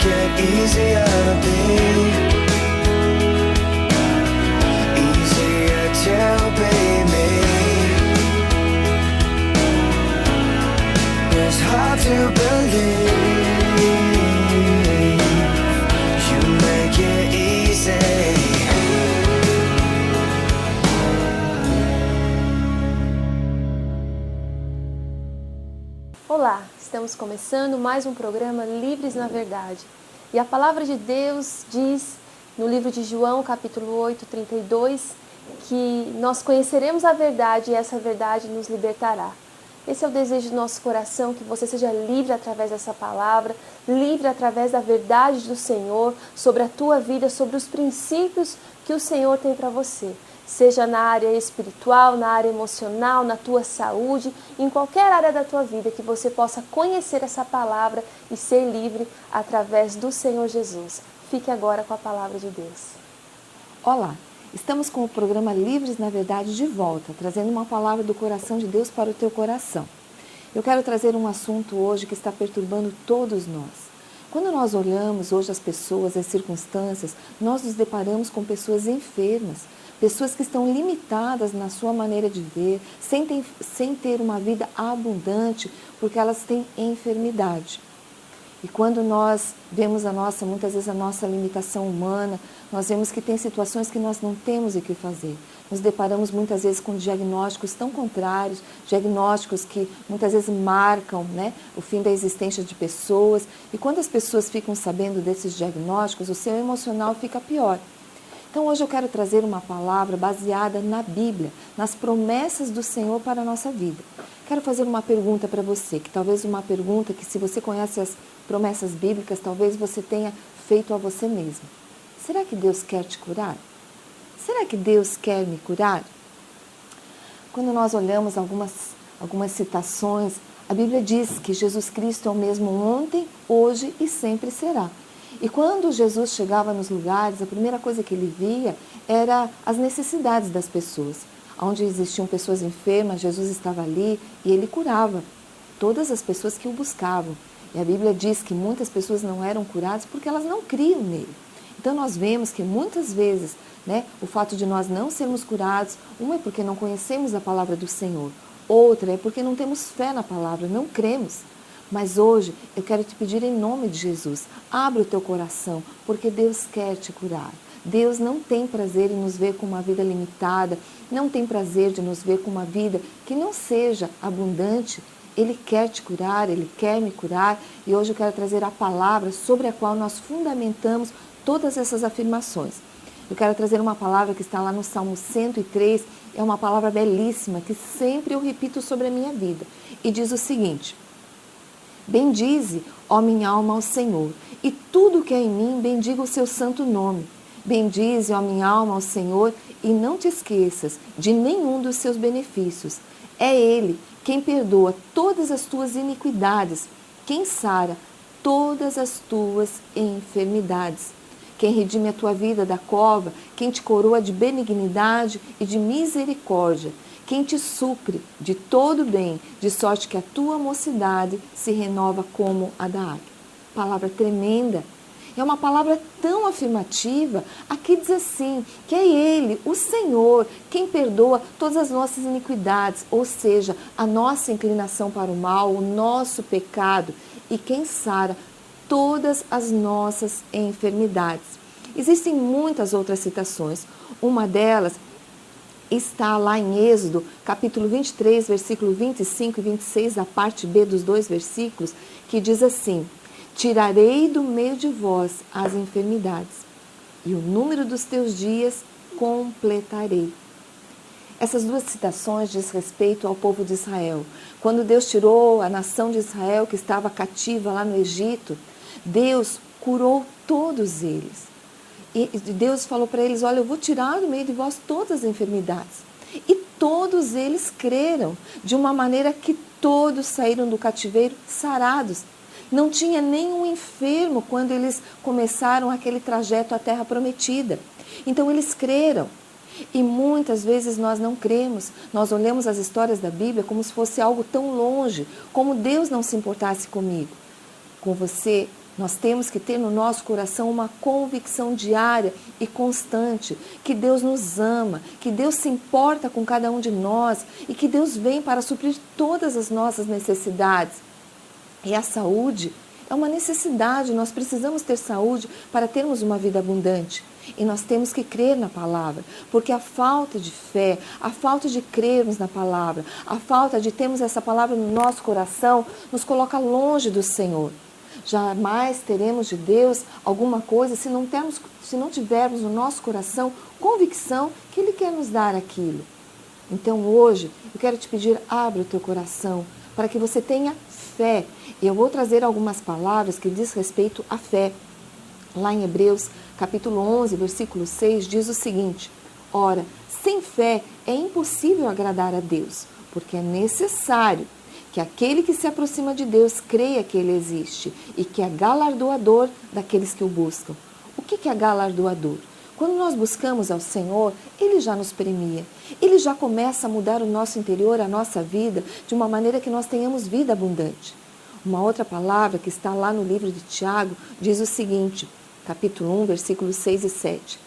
it easier to be, easier to be me. It's hard to believe you make it easy. Olá, estamos começando mais um programa Livres na Verdade. E a palavra de Deus diz no livro de João, capítulo 8, 32, que nós conheceremos a verdade e essa verdade nos libertará. Esse é o desejo do nosso coração, que você seja livre através dessa palavra, livre através da verdade do Senhor sobre a tua vida, sobre os princípios que o Senhor tem para você. Seja na área espiritual, na área emocional, na tua saúde, em qualquer área da tua vida, que você possa conhecer essa palavra e ser livre através do Senhor Jesus. Fique agora com a palavra de Deus. Olá, estamos com o programa Livres na Verdade de volta, trazendo uma palavra do coração de Deus para o teu coração. Eu quero trazer um assunto hoje que está perturbando todos nós. Quando nós olhamos hoje as pessoas, as circunstâncias, nós nos deparamos com pessoas enfermas, pessoas que estão limitadas na sua maneira de ver, sem ter uma vida abundante, porque elas têm enfermidade. E quando nós vemos muitas vezes a nossa limitação humana, nós vemos que tem situações que nós não temos o que fazer. Nos deparamos muitas vezes com diagnósticos tão contrários, diagnósticos que muitas vezes marcam, o fim da existência de pessoas. E quando as pessoas ficam sabendo desses diagnósticos, o seu emocional fica pior. Então hoje eu quero trazer uma palavra baseada na Bíblia, nas promessas do Senhor para a nossa vida. Quero fazer uma pergunta para você, que talvez uma pergunta que, se você conhece as promessas bíblicas, talvez você tenha feito a você mesmo. Será que Deus quer te curar? Será que Deus quer me curar? Quando nós olhamos algumas citações, a Bíblia diz que Jesus Cristo é o mesmo ontem, hoje e sempre será. E quando Jesus chegava nos lugares, a primeira coisa que ele via era as necessidades das pessoas. Onde existiam pessoas enfermas, Jesus estava ali e ele curava todas as pessoas que o buscavam. E a Bíblia diz que muitas pessoas não eram curadas porque elas não criam nele. Então nós vemos que muitas vezes, o fato de nós não sermos curados, uma é porque não conhecemos a palavra do Senhor, outra é porque não temos fé na palavra, não cremos. Mas hoje eu quero te pedir em nome de Jesus, abre o teu coração, porque Deus quer te curar. Deus não tem prazer em nos ver com uma vida limitada, não tem prazer de nos ver com uma vida que não seja abundante. Ele quer te curar, Ele quer me curar, e hoje eu quero trazer a palavra sobre a qual nós fundamentamos todas essas afirmações. Eu quero trazer uma palavra que está lá no Salmo 103, é uma palavra belíssima, que sempre eu repito sobre a minha vida, e diz o seguinte: bendize, ó minha alma, ao Senhor, e tudo que é em mim, bendiga o seu santo nome. Bendize, ó minha alma, ao Senhor, e não te esqueças de nenhum dos seus benefícios. É Ele quem perdoa todas as tuas iniquidades, quem sara todas as tuas enfermidades, quem redime a tua vida da cova, quem te coroa de benignidade e de misericórdia, quem te supre de todo bem, de sorte que a tua mocidade se renova como a da águia. Palavra tremenda. É uma palavra tão afirmativa. Aqui diz assim, que é Ele, o Senhor, quem perdoa todas as nossas iniquidades, ou seja, a nossa inclinação para o mal, o nosso pecado, e quem sara todas as nossas enfermidades. Existem muitas outras citações. Uma delas está lá em Êxodo, capítulo 23, versículo 25 e 26, a parte B dos dois versículos, que diz assim: tirarei do meio de vós as enfermidades, e o número dos teus dias completarei. Essas duas citações diz respeito ao povo de Israel. Quando Deus tirou a nação de Israel, que estava cativa lá no Egito, Deus curou todos eles. E Deus falou para eles: olha, eu vou tirar do meio de vós todas as enfermidades. E todos eles creram, de uma maneira que todos saíram do cativeiro sarados. Não tinha nenhum enfermo quando eles começaram aquele trajeto à Terra Prometida. Então eles creram. E muitas vezes nós não cremos. Nós olhamos as histórias da Bíblia como se fosse algo tão longe, como Deus não se importasse comigo, com você Nós temos que ter no nosso coração uma convicção diária e constante que Deus nos ama, que Deus se importa com cada um de nós e que Deus vem para suprir todas as nossas necessidades. E a saúde é uma necessidade, nós precisamos ter saúde para termos uma vida abundante. E nós temos que crer na palavra, porque a falta de fé, a falta de crermos na palavra, a falta de termos essa palavra no nosso coração, nos coloca longe do Senhor. Jamais teremos de Deus alguma coisa se não tivermos no nosso coração convicção que Ele quer nos dar aquilo. Então hoje eu quero te pedir, abre o teu coração para que você tenha fé. E eu vou trazer algumas palavras que diz respeito à fé. Lá em Hebreus, capítulo 11, versículo 6, diz o seguinte: ora, sem fé é impossível agradar a Deus, porque é necessário que aquele que se aproxima de Deus creia que Ele existe e que é galardoador daqueles que o buscam. O que é galardoador? Quando nós buscamos ao Senhor, Ele já nos premia. Ele já começa a mudar o nosso interior, a nossa vida, de uma maneira que nós tenhamos vida abundante. Uma outra palavra que está lá no livro de Tiago diz o seguinte, capítulo 1, versículos 6 e 7.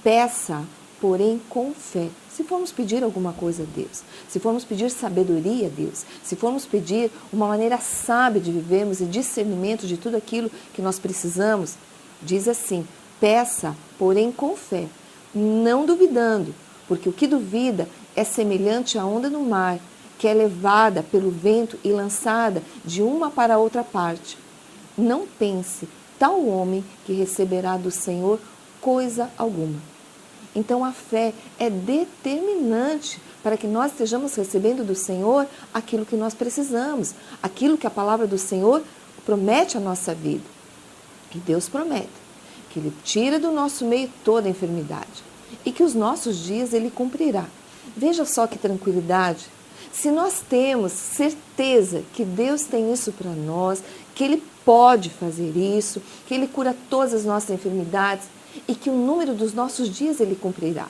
Peça, porém, com fé. Se formos pedir alguma coisa a Deus, se formos pedir sabedoria a Deus, se formos pedir uma maneira sábia de vivermos e discernimento de tudo aquilo que nós precisamos, diz assim, peça, porém com fé, não duvidando, porque o que duvida é semelhante à onda do mar, que é levada pelo vento e lançada de uma para outra parte. Não pense, tal homem que receberá do Senhor coisa alguma. Então a fé é determinante para que nós estejamos recebendo do Senhor aquilo que nós precisamos, aquilo que a palavra do Senhor promete à nossa vida. E Deus promete que Ele tira do nosso meio toda a enfermidade e que os nossos dias Ele cumprirá. Veja só que tranquilidade. Se nós temos certeza que Deus tem isso para nós, que Ele pode fazer isso, que Ele cura todas as nossas enfermidades e que o número dos nossos dias Ele cumprirá.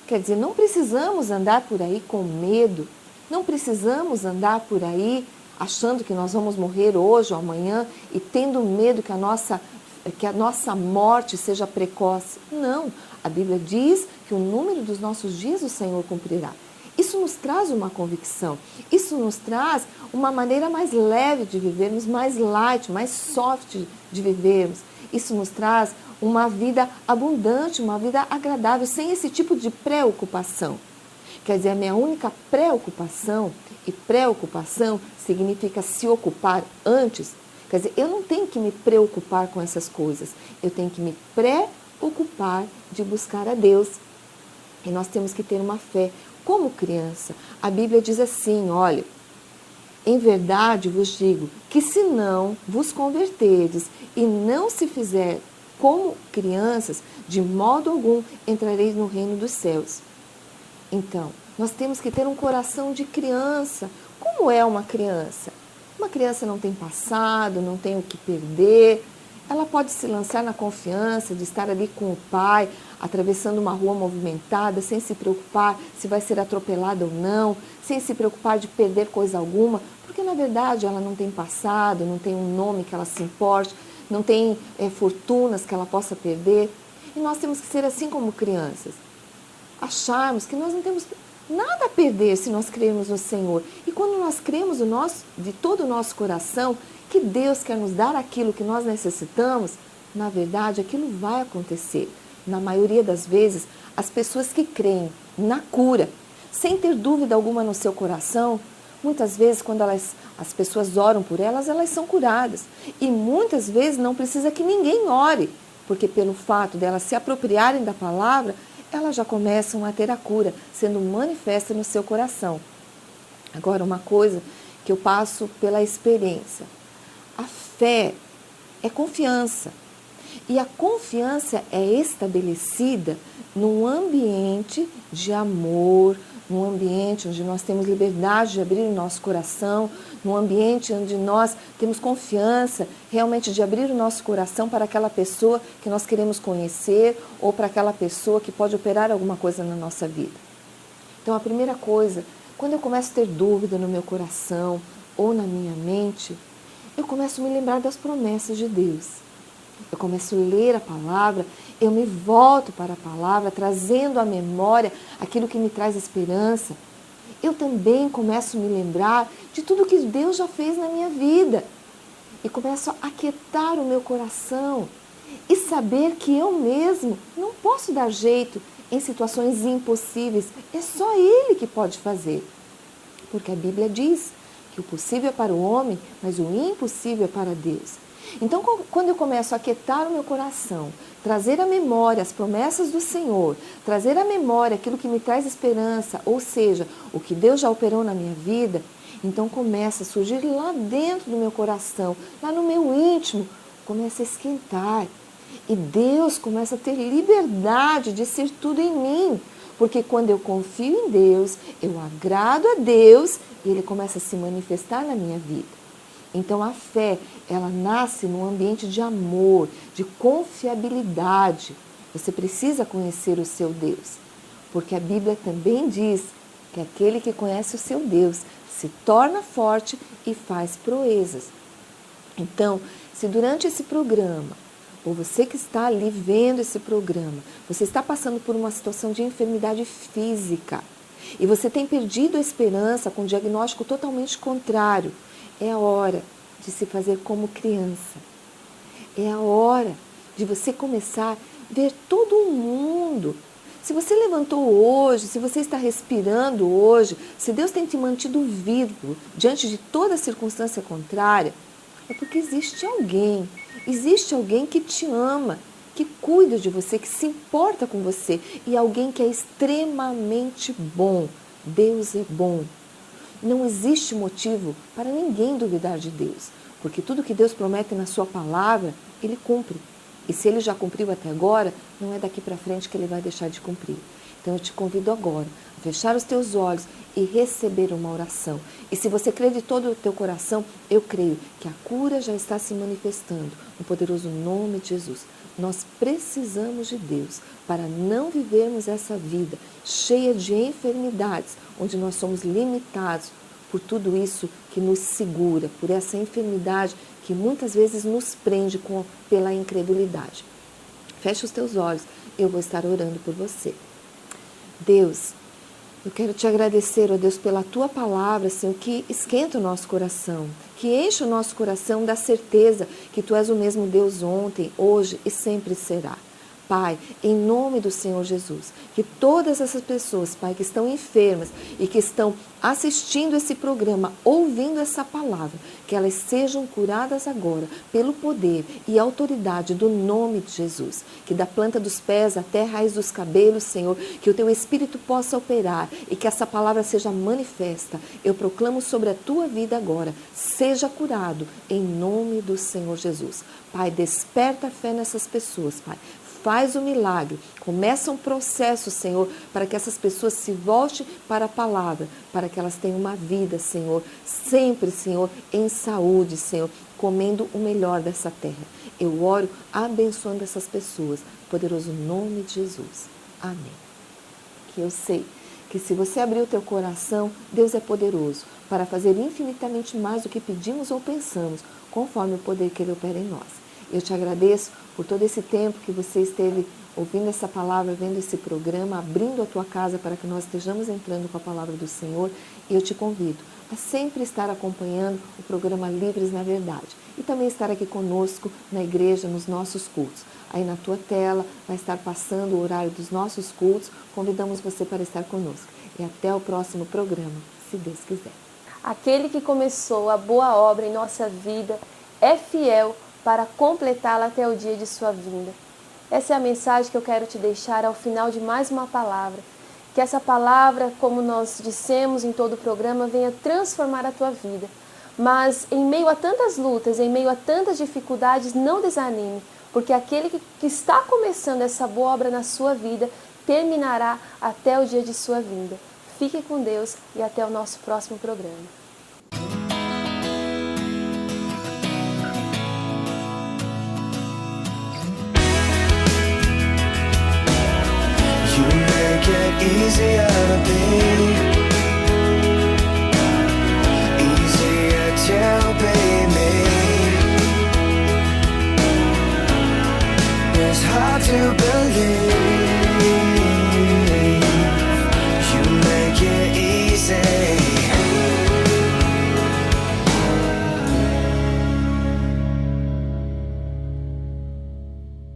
Quer dizer, não precisamos andar por aí com medo, não precisamos andar por aí achando que nós vamos morrer hoje ou amanhã e tendo medo que a nossa morte seja precoce. Não, a Bíblia diz que o número dos nossos dias o Senhor cumprirá. Isso nos traz uma convicção, isso nos traz uma maneira mais leve de vivermos, mais light, mais soft de vivermos. Isso nos traz uma vida abundante, uma vida agradável, sem esse tipo de preocupação. Quer dizer, a minha única preocupação, e preocupação significa se ocupar antes, quer dizer, eu não tenho que me preocupar com essas coisas, eu tenho que me preocupar de buscar a Deus. E nós temos que ter uma fé. Como criança, a Bíblia diz assim, olha, em verdade vos digo que se não vos converterdes e não se fizer como crianças, de modo algum entrareis no reino dos céus. Então, nós temos que ter um coração de criança. Como é uma criança? Uma criança não tem passado, não tem o que perder. Ela pode se lançar na confiança de estar ali com o pai, atravessando uma rua movimentada, sem se preocupar se vai ser atropelada ou não, sem se preocupar de perder coisa alguma, porque na verdade ela não tem passado, não tem um nome que ela se importe, não tem fortunas que ela possa perder. E nós temos que ser assim como crianças. Acharmos que nós não temos nada a perder se nós crermos no Senhor. E quando nós cremos de todo o nosso coração que Deus quer nos dar aquilo que nós necessitamos, na verdade aquilo vai acontecer. Na maioria das vezes, as pessoas que creem na cura, sem ter dúvida alguma no seu coração, muitas vezes quando as pessoas oram por elas, elas são curadas. E muitas vezes não precisa que ninguém ore, porque pelo fato delas se apropriarem da palavra, elas já começam a ter a cura, sendo manifesta no seu coração. Agora, uma coisa que eu passo pela experiência. A fé é confiança. E a confiança é estabelecida num ambiente de amor, num ambiente onde nós temos liberdade de abrir o nosso coração, num ambiente onde nós temos confiança realmente de abrir o nosso coração para aquela pessoa que nós queremos conhecer ou para aquela pessoa que pode operar alguma coisa na nossa vida. Então, a primeira coisa, quando eu começo a ter dúvida no meu coração ou na minha mente, eu começo a me lembrar das promessas de Deus. Eu começo a ler a palavra, eu me volto para a palavra, trazendo à memória aquilo que me traz esperança. Eu também começo a me lembrar de tudo que Deus já fez na minha vida. E começo a aquietar o meu coração e saber que eu mesmo não posso dar jeito em situações impossíveis. É só Ele que pode fazer. Porque a Bíblia diz que o possível é para o homem, mas o impossível é para Deus. Então, quando eu começo a aquietar o meu coração, trazer à memória as promessas do Senhor, trazer à memória aquilo que me traz esperança, ou seja, o que Deus já operou na minha vida, então começa a surgir lá dentro do meu coração, lá no meu íntimo, começa a esquentar. E Deus começa a ter liberdade de ser tudo em mim. Porque quando eu confio em Deus, eu agrado a Deus e Ele começa a se manifestar na minha vida. Então a fé, ela nasce num ambiente de amor, de confiabilidade. Você precisa conhecer o seu Deus. Porque a Bíblia também diz que aquele que conhece o seu Deus se torna forte e faz proezas. Então, se durante esse programa, ou você que está ali vendo esse programa, você está passando por uma situação de enfermidade física e você tem perdido a esperança com um diagnóstico totalmente contrário, é a hora de se fazer como criança. É a hora de você começar a ver todo o mundo. Se você levantou hoje, se você está respirando hoje, se Deus tem te mantido vivo diante de toda circunstância contrária, é porque existe alguém que te ama, que cuida de você, que se importa com você e alguém que é extremamente bom. Deus é bom. Não existe motivo para ninguém duvidar de Deus, porque tudo que Deus promete na sua palavra, Ele cumpre. E se Ele já cumpriu até agora, não é daqui para frente que Ele vai deixar de cumprir. Então eu te convido agora a fechar os teus olhos e receber uma oração. E se você crê de todo o teu coração, eu creio que a cura já está se manifestando no poderoso nome de Jesus. Nós precisamos de Deus para não vivermos essa vida cheia de enfermidades, onde nós somos limitados por tudo isso que nos segura, por essa enfermidade que muitas vezes nos prende pela incredulidade. Feche os teus olhos, eu vou estar orando por você. Deus, eu quero te agradecer, ó Deus, pela Tua palavra, Senhor, que esquenta o nosso coração, que enche o nosso coração da certeza que Tu és o mesmo Deus ontem, hoje e sempre será. Pai, em nome do Senhor Jesus, que todas essas pessoas, Pai, que estão enfermas e que estão assistindo esse programa, ouvindo essa palavra, que elas sejam curadas agora pelo poder e autoridade do nome de Jesus. Que da planta dos pés até a raiz dos cabelos, Senhor, que o Teu Espírito possa operar e que essa palavra seja manifesta. Eu proclamo sobre a Tua vida agora, seja curado em nome do Senhor Jesus. Pai, desperta a fé nessas pessoas, Pai. Faz o milagre, começa um processo, Senhor, para que essas pessoas se voltem para a palavra, para que elas tenham uma vida, Senhor, sempre, Senhor, em saúde, Senhor, comendo o melhor dessa terra. Eu oro abençoando essas pessoas, no poderoso nome de Jesus. Amém. Que eu sei que se você abrir o teu coração, Deus é poderoso para fazer infinitamente mais do que pedimos ou pensamos, conforme o poder que Ele opera em nós. Eu te agradeço por todo esse tempo que você esteve ouvindo essa palavra, vendo esse programa, abrindo a tua casa para que nós estejamos entrando com a palavra do Senhor. E eu te convido a sempre estar acompanhando o programa Livres na Verdade e também estar aqui conosco na igreja, nos nossos cultos. Aí na tua tela vai estar passando o horário dos nossos cultos. Convidamos você para estar conosco. E até o próximo programa, se Deus quiser. Aquele que começou a boa obra em nossa vida é fiel para completá-la até o dia de sua vinda. Essa é a mensagem que eu quero te deixar ao final de mais uma palavra. Que essa palavra, como nós dissemos em todo o programa, venha transformar a tua vida. Mas em meio a tantas lutas, em meio a tantas dificuldades, não desanime, porque aquele que está começando essa boa obra na sua vida, terminará até o dia de sua vinda. Fique com Deus e até o nosso próximo programa. Make it easier to be